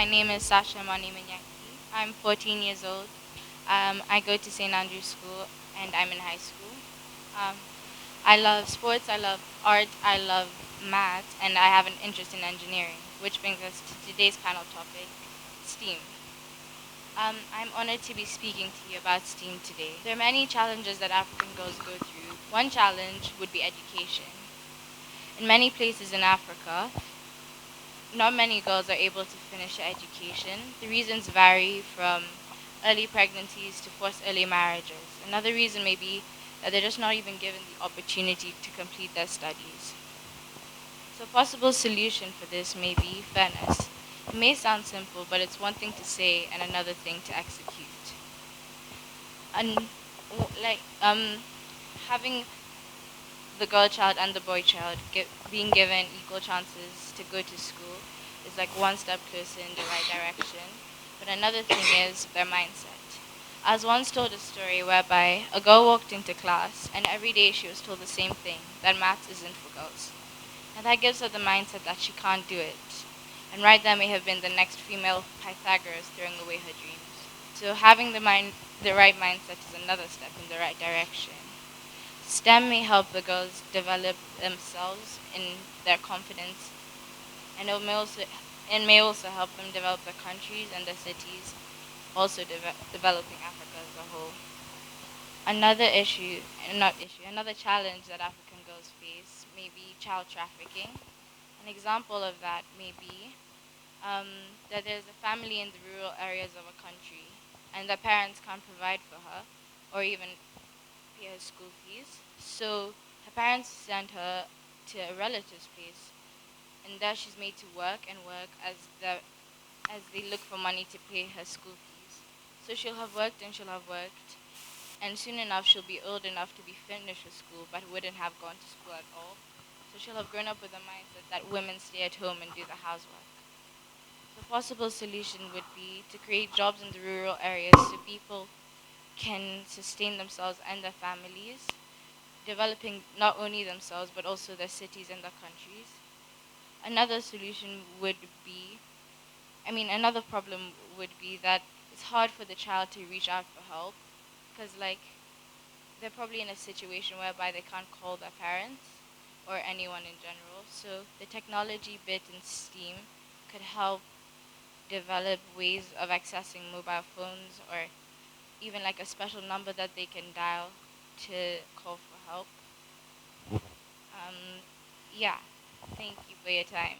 My name is Sasha Manyaki. I'm 14 years old. I go to St. Andrew's School and I'm in high school. Um, I love sports, I love art, I love math, and I have an interest in engineering, which brings us to today's panel topic, STEAM. I'm honored to be speaking to you about STEAM today. There are many challenges that African girls go through. One challenge would be education. In many places in Africa, not many girls are able to finish their education. The reasons vary from early pregnancies to forced early marriages. Another reason may be that they're just not even given the opportunity to complete their studies. So a possible solution for this may be fairness. It may sound simple, but it's one thing to say and another thing to execute. And having the girl child and the boy child being given equal chances to go to school is like one step closer in the right direction. But another thing is their mindset. I was once told a story whereby a girl walked into class and every day she was told the same thing, that maths isn't for girls. And that gives her the mindset that she can't do it. And right there may have been the next female Pythagoras throwing away her dreams. So having the right mindset is another step in the right direction. STEM may help the girls develop themselves in their confidence, and it may also help them develop their countries and their cities, also developing Africa as a whole. Another challenge that African girls face may be child trafficking. An example of that may be that there's a family in the rural areas of a country, and the parents can't provide for her, or even pay her school fees. So her parents sent her to a relative's place, and there she's made to work and work as they look for money to pay her school fees. So she'll have worked and she'll have worked, and soon enough she'll be old enough to be finished with school, but wouldn't have gone to school at all. So she'll have grown up with a mindset that women stay at home and do the housework. The possible solution would be to create jobs in the rural areas so people can sustain themselves and their families, developing not only themselves but also their cities and their countries. Another solution would be, another problem would be that it's hard for the child to reach out for help because, like, they're probably in a situation whereby they can't call their parents or anyone in general. So the technology bit in STEAM could help develop ways of accessing mobile phones or even like a special number that they can dial to call for help. Um, yeah, thank you for your time.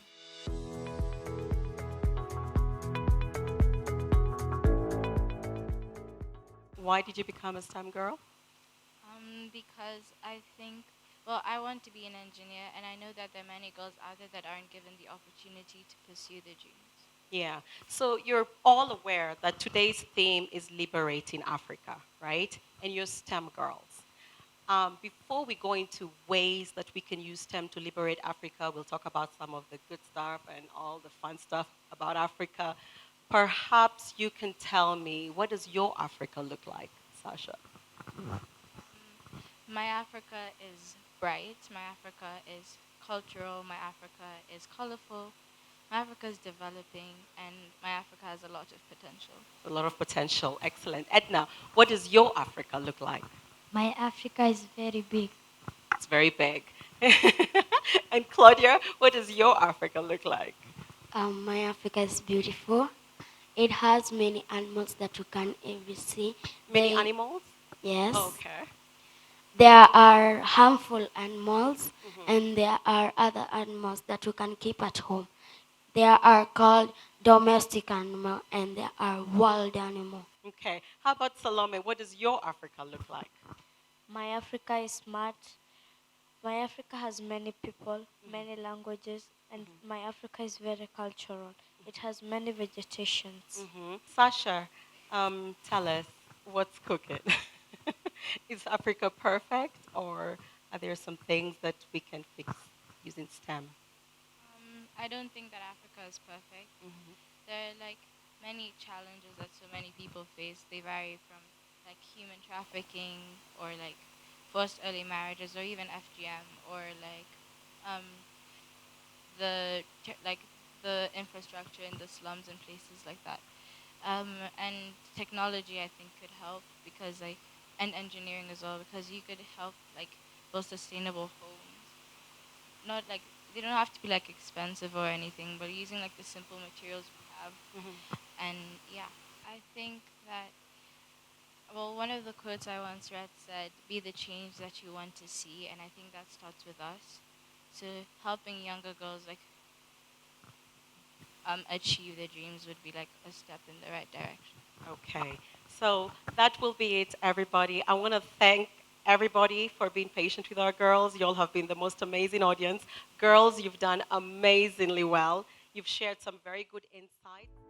Why did you become a STEM girl? Because I think, well, I want to be an engineer, and I know that there are many girls out there that aren't given the opportunity to pursue their dreams. Yeah. So you're all aware that today's theme is liberating Africa, right? And you're STEM girls. Before we go into ways that we can use STEM to liberate Africa, we'll talk about some of the good stuff and all the fun stuff about Africa. Perhaps you can tell me, what does your Africa look like, Sasha? My Africa is bright, my Africa is cultural, my Africa is colorful, my Africa is developing, and my Africa has a lot of potential. A lot of potential. Excellent. Edna, what does your Africa look like? My Africa is very big. It's very big. And Claudia, what does your Africa look like? My Africa is beautiful. It has many animals that you can ever see. Many animals? Yes, Okay. there are harmful animals, Hmm. and there are other animals that you can keep at home. There are called domestic animal, and there are wild animal. Okay. How about Salome? What does your Africa look like? My Africa is smart. My Africa has many people, Hmm. many languages, and Hmm. my Africa is very cultural. It has many vegetations. Sasha, tell us what's cooking. Is Africa perfect, or are there some things that we can fix using STEM? I don't think that Africa is perfect. Hmm. There are like many challenges that so many people face. They vary from like human trafficking or like forced early marriages or even FGM or like um, the the infrastructure in the slums and places like that. And technology, I think, could help because like, and engineering as well, because you could help like build sustainable homes. Not like they don't have to be like expensive or anything, but using like the simple materials we have. Mhm. And yeah, I think that, well, one of the quotes I once read said, "Be the change that you want to see," and I think that starts with us. So helping younger girls like achieve their dreams would be like a step in the right direction. Okay, so that will be it, everybody. I want to thank everybody for being patient with our girls. You all have been the most amazing audience. Girls, you've done amazingly well. You've shared some very good insights.